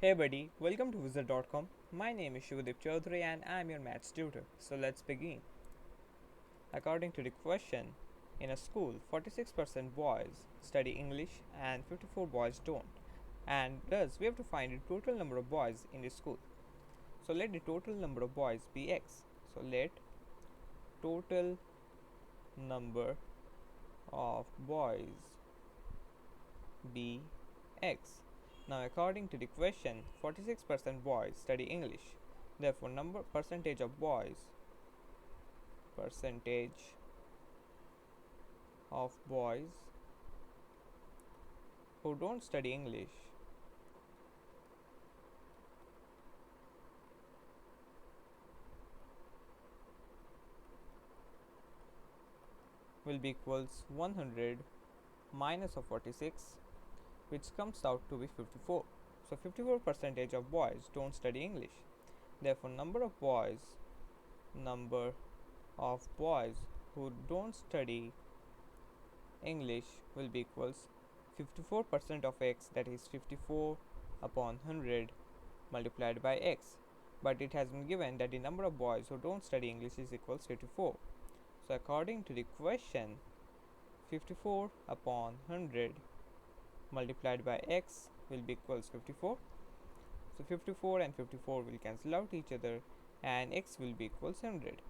Hey buddy, welcome to Wizard.com. My name is Shivadip Chaudhary and I am your maths tutor. So let's begin. According to the question, in a school, 46% boys study English and 54 boys don't. And thus, we have to find the total number of boys in the school. So let the total number of boys be x. So let total number of boys be x. Now according to the question, 46% boys study English. Therefore, number percentage of boys who don't study English will be equals 100 minus of 46, which comes out to be 54. So 54 percentage of boys don't study English. Therefore, number of boys who don't study English will be equals 54% of x, that is 54 upon 100 multiplied by x. But it has been given that the number of boys who don't study English is equals 54. So according to the question, 54 upon 100 multiplied by x will be equals 54. So 54 and 54 will cancel out each other and x will be equals 100.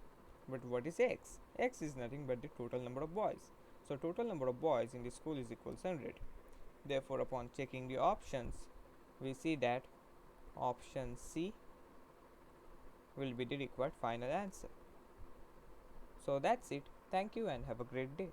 But what is x? X is nothing but the total number of boys. So total number of boys in the school is equals 100. Therefore, upon checking the options, we see that option C will be the required final answer. So that's it. Thank you and have a great day.